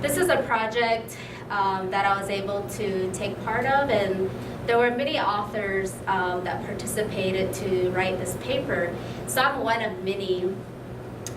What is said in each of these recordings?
This is a project that I was able to take part of, and there were many authors that participated to write this paper. So I'm one of many,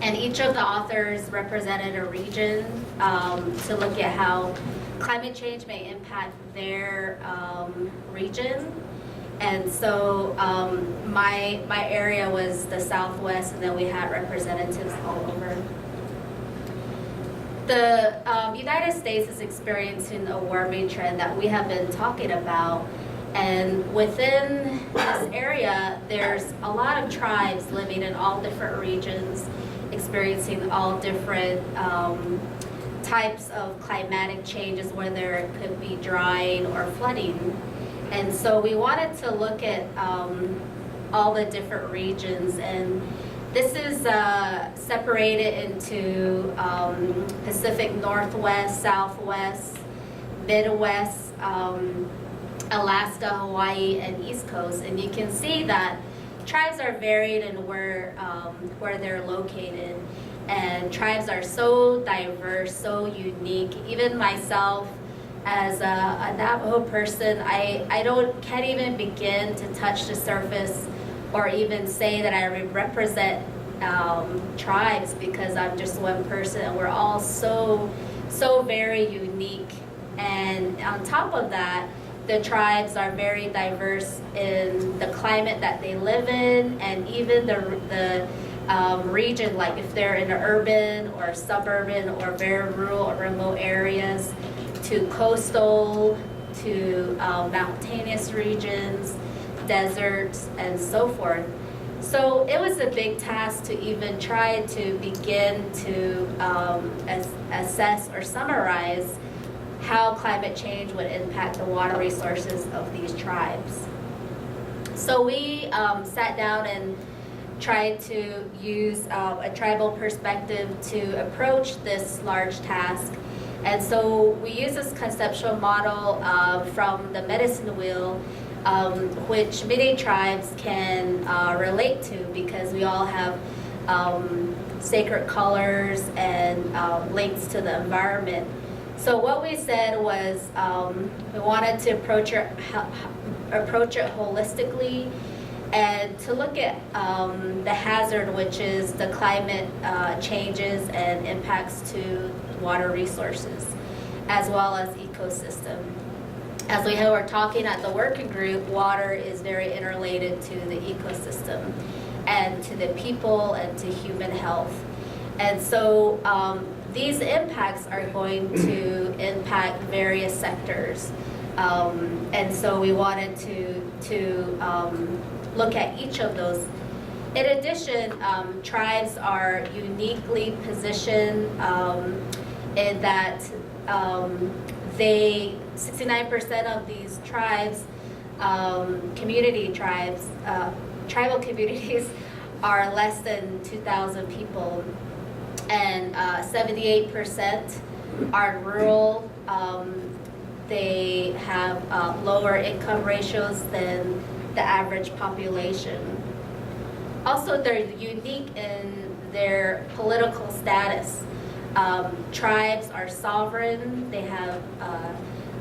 and each of the authors represented a region to look at how climate change may impact their region. And so my area was the Southwest, and then we had representatives all over. The United States is experiencing a warming trend that we have been talking about, and within this area there's a lot of tribes living in all different regions, experiencing all different types of climatic changes, whether it could be drying or flooding. And so we wanted to look at all the different regions, and this is separated into Pacific Northwest, Southwest, Midwest, Alaska, Hawaii, and East Coast. And you can see that tribes are varied in where they're located. And tribes are so diverse, so unique. Even myself, as a Navajo person, I can't even begin to touch the surface or even say that I represent tribes, because I'm just one person and we're all so very unique. And on top of that, the tribes are very diverse in the climate that they live in, and even the region, like if they're in urban or suburban or very rural or remote areas, to coastal, to mountainous regions, deserts, and so forth. So it was a big task to even try to begin to assess or summarize how climate change would impact the water resources of these tribes. So we sat down and tried to use a tribal perspective to approach this large task. And so we use this conceptual model from the medicine wheel, which many tribes can relate to, because we all have sacred colors and links to the environment. So what we said was we wanted to approach it holistically, and to look at the hazard, which is the climate changes and impacts to water resources, as well as ecosystem. As we were talking at the working group, water is very interrelated to the ecosystem and to the people and to human health. And so these impacts are going to impact various sectors. And so we wanted to look at each of those. In addition, tribes are uniquely positioned in that 69% of these tribes, tribal communities are less than 2,000 people, and 78% are rural. They have lower income ratios than the average population. Also, they're unique in their political status. Tribes are sovereign. They have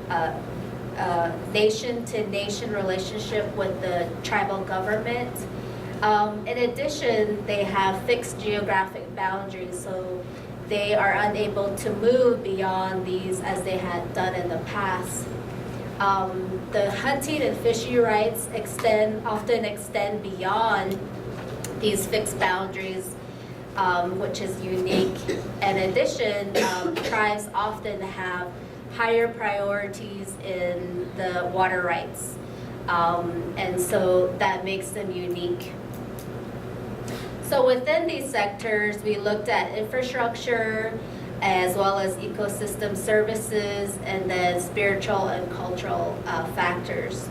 a nation-to-nation relationship with the tribal government. In addition, they have fixed geographic boundaries, so they are unable to move beyond these as they had done in the past. The hunting and fishing rights often extend beyond these fixed boundaries, which is unique. In addition, tribes often have higher priorities in the water rights, and so that makes them unique. So within these sectors, we looked at infrastructure as well as ecosystem services, and then spiritual and cultural factors.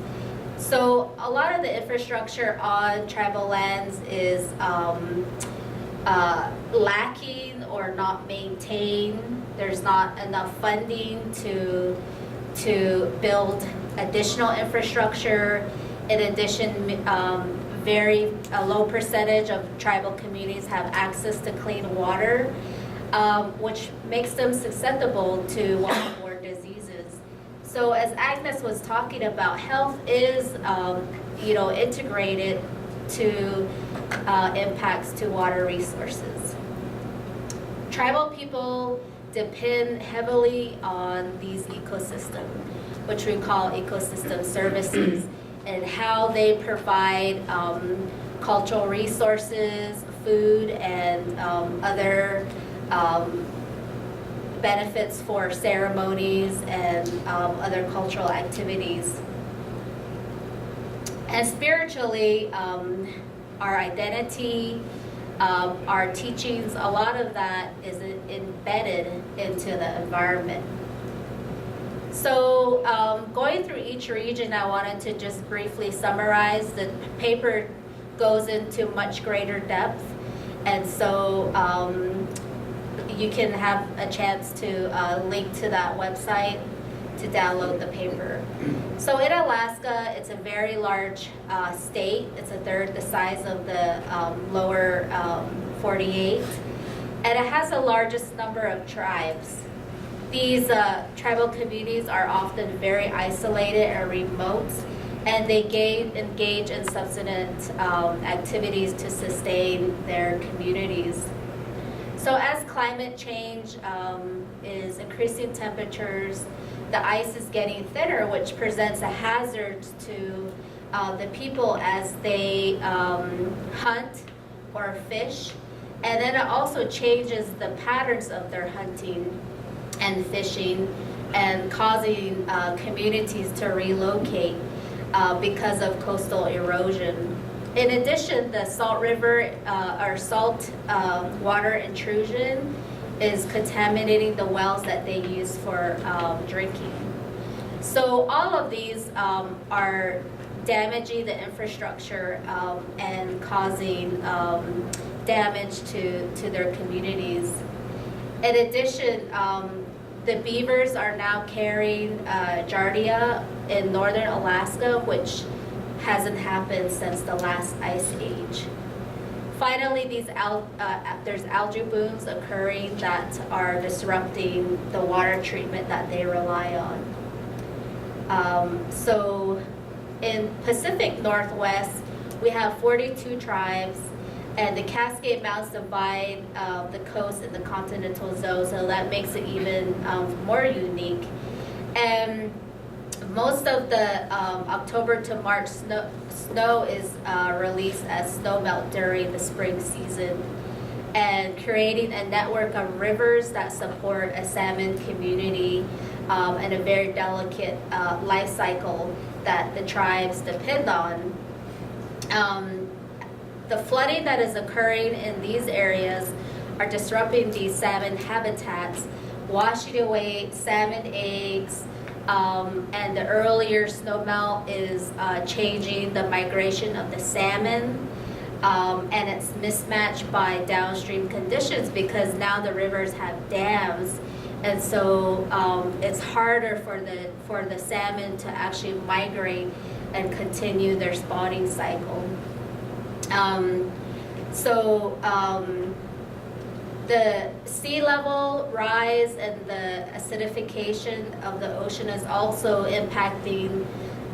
So a lot of the infrastructure on tribal lands is lacking or not maintained. There's not enough funding to build additional infrastructure. In addition, a low percentage of tribal communities have access to clean water. which makes them susceptible to waterborne diseases. So as Agnes was talking about, health is integrated to impacts to water resources. Tribal people depend heavily on these ecosystems, which we call ecosystem services, and how they provide cultural resources, food, and other benefits for ceremonies and other cultural activities. And spiritually, our identity, our teachings, a lot of that is embedded into the environment. So going through each region, I wanted to just briefly summarize. The paper goes into much greater depth, and so you can have a chance to link to that website to download the paper. So in Alaska, it's a very large state. It's a third the size of the lower 48, and it has the largest number of tribes. These tribal communities are often very isolated and remote, and they engage in subsistence activities to sustain their communities. So as climate change is increasing temperatures, the ice is getting thinner, which presents a hazard to the people as they hunt or fish. And then it also changes the patterns of their hunting and fishing, and causing communities to relocate because of coastal erosion. In addition, the salt river or salt water intrusion is contaminating the wells that they use for drinking. So all of these are damaging the infrastructure and causing damage to their communities. In addition, the beavers are now carrying giardia in northern Alaska, which hasn't happened since the last ice age. Finally, there's algae blooms occurring that are disrupting the water treatment that they rely on. So in Pacific Northwest, we have 42 tribes, and the Cascade Mountains divide the coast in the continental zone, so that makes it even more unique. And most of the October to March snow is released as snowmelt during the spring season, and creating a network of rivers that support a salmon community and a very delicate life cycle that the tribes depend on. The flooding that is occurring in these areas are disrupting these salmon habitats, washing away salmon eggs, and the earlier snowmelt is changing the migration of the salmon, and it's mismatched by downstream conditions because now the rivers have dams, and so it's harder for the salmon to actually migrate and continue their spawning cycle. The sea level rise and the acidification of the ocean is also impacting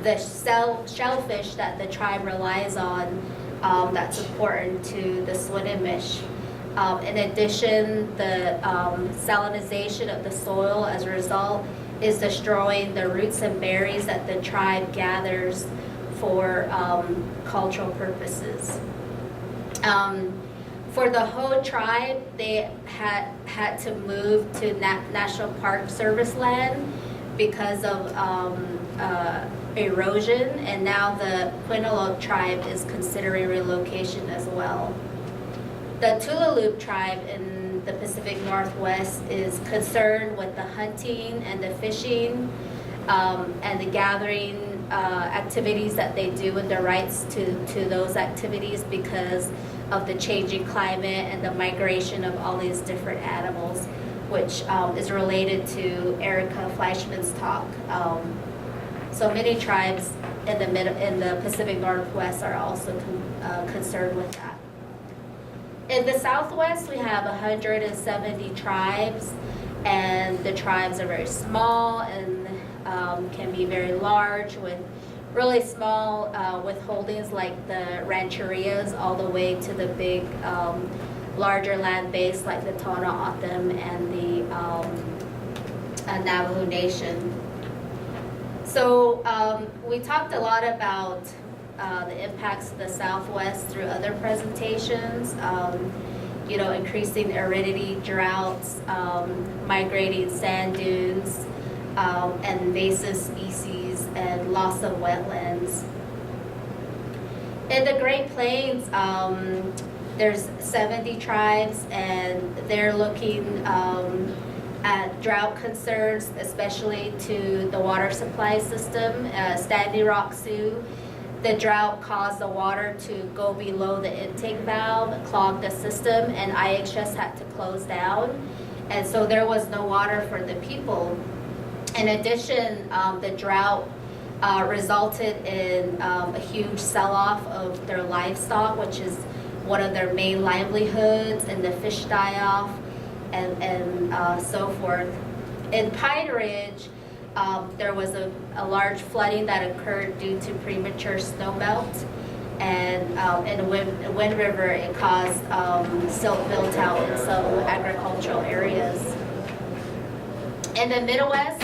the shellfish that the tribe relies on, that's important to the Swinomish. In addition, the salinization of the soil as a result is destroying the roots and berries that the tribe gathers for cultural purposes. For the whole tribe, they had to move to National Park Service land because of erosion, and now the Quinault tribe is considering relocation as well. The Tulalip tribe in the Pacific Northwest is concerned with the hunting and the fishing and the gathering activities that they do, and the rights to those activities because of the changing climate and the migration of all these different animals, which is related to Erica Fleischman's talk. So many tribes in the Pacific Northwest are also concerned with that. In the Southwest, we have 170 tribes, and the tribes are very small and can be very large with really small withholdings like the rancherias all the way to the big larger land base like the Tohono O'odham and the Navajo Nation. So we talked a lot about the impacts of the Southwest through other presentations, you know, increasing aridity, droughts, migrating sand dunes, and invasive species, and loss of wetlands. In the Great Plains, there's 70 tribes, and they're looking at drought concerns, especially to the water supply system. Standing Rock Sioux, the drought caused the water to go below the intake valve, clog the system, and IHS had to close down. And so there was no water for the people. In addition, the drought resulted in a huge sell-off of their livestock, which is one of their main livelihoods, and the fish die-off, and so forth. In Pine Ridge, there was a large flooding that occurred due to premature snowmelt, and in Wind River, it caused silt build-out in some agricultural areas. In the Midwest,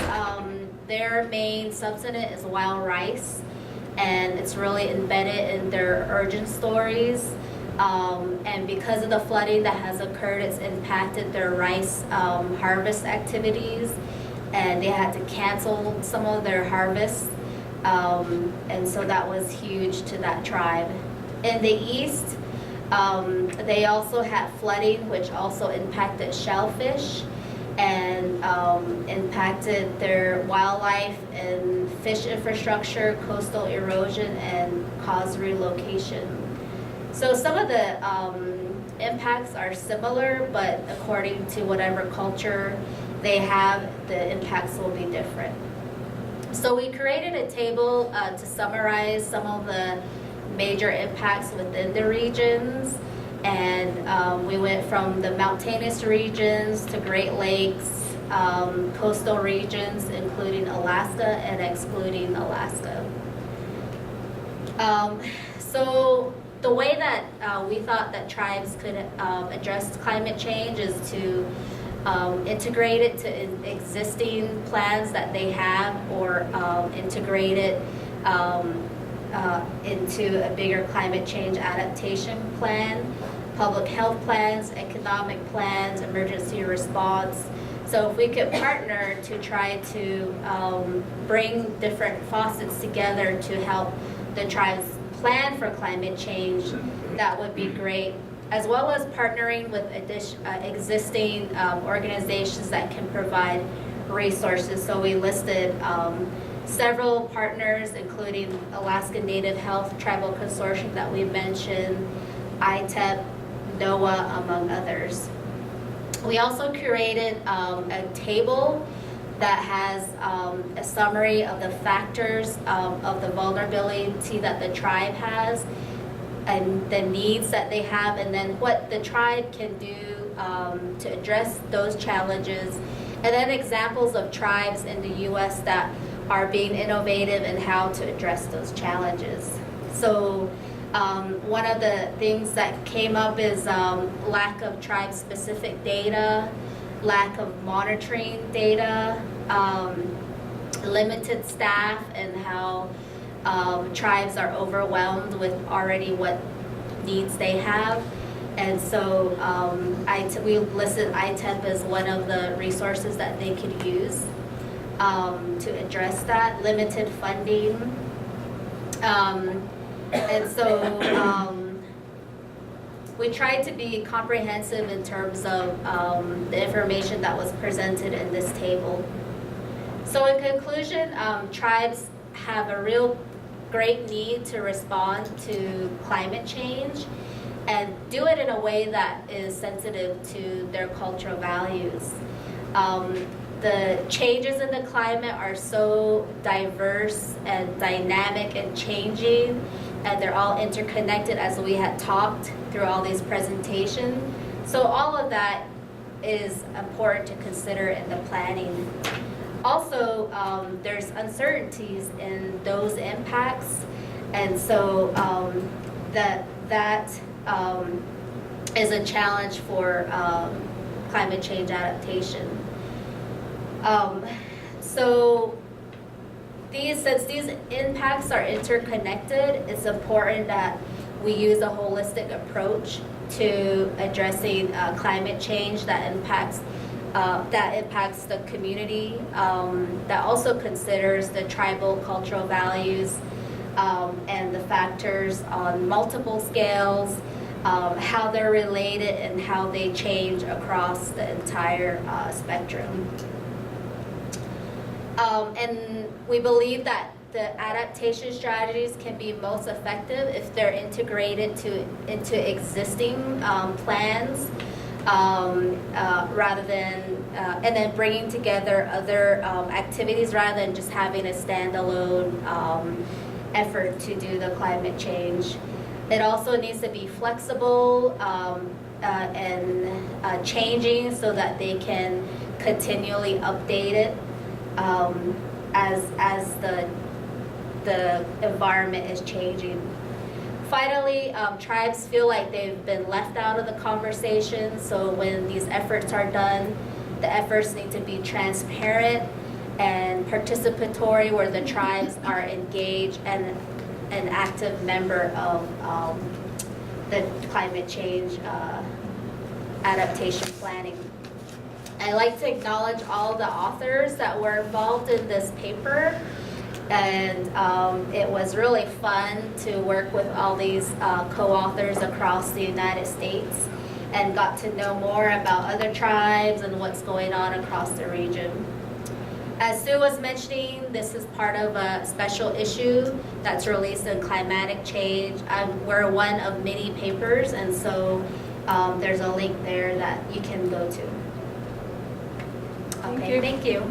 their main subsistence is wild rice, and it's really embedded in their origin stories. And because of the flooding that has occurred, it's impacted their rice harvest activities, and they had to cancel some of their harvests. And so that was huge to that tribe. In the east, they also had flooding, which also impacted shellfish and impacted their wildlife and fish infrastructure, coastal erosion, and caused relocation. So some of the impacts are similar, but according to whatever culture they have, the impacts will be different. So we created a table to summarize some of the major impacts within the regions, and we went from the mountainous regions to Great Lakes, coastal regions, including Alaska and excluding Alaska. So the way that we thought that tribes could address climate change is to integrate it to existing plans that they have, or integrate it into a bigger climate change adaptation plan, public health plans, economic plans, emergency response. So if we could partner to try to bring different facets together to help the tribes plan for climate change, that would be great, as well as partnering with existing organizations that can provide resources. So we listed several partners, including Alaskan Native Health Tribal Consortium that we mentioned, ITEP, NOAA, among others. We also curated a table that has a summary of the factors of the vulnerability that the tribe has, and the needs that they have, and then what the tribe can do to address those challenges, and then examples of tribes in the U.S. that are being innovative in how to address those challenges. So one of the things that came up is lack of tribe-specific data, lack of monitoring data, limited staff, and how tribes are overwhelmed with already what needs they have. And so we listed ITEP as one of the resources that they could use to address that, limited funding. And so we tried to be comprehensive in terms of the information that was presented in this table. So in conclusion, tribes have a real great need to respond to climate change and do it in a way that is sensitive to their cultural values. The changes in the climate are so diverse and dynamic and changing and they're all interconnected as we had talked through all these presentations. So all of that is important to consider in the planning. Also, there's uncertainties in those impacts, and so that is a challenge for climate change adaptation. So since these impacts are interconnected, it's important that we use a holistic approach to addressing climate change that impacts the community, that also considers the tribal cultural values and the factors on multiple scales, how they're related and how they change across the entire spectrum. And we believe that the adaptation strategies can be most effective if they're integrated into existing plans, rather than, and then bringing together other activities rather than just having a standalone effort to do the climate change. It also needs to be flexible and changing so that they can continually update it as the environment is changing. Finally, tribes feel like they've been left out of the conversation, so when these efforts are done, the efforts need to be transparent and participatory, where the tribes are engaged and an active member of the climate change adaptation planning. I'd like to acknowledge all the authors that were involved in this paper. And it was really fun to work with all these co-authors across the United States and got to know more about other tribes and what's going on across the region. As Sue was mentioning, this is part of a special issue that's released in Climatic Change. We're one of many papers, and so there's a link there that you can go to. Okay, thank you.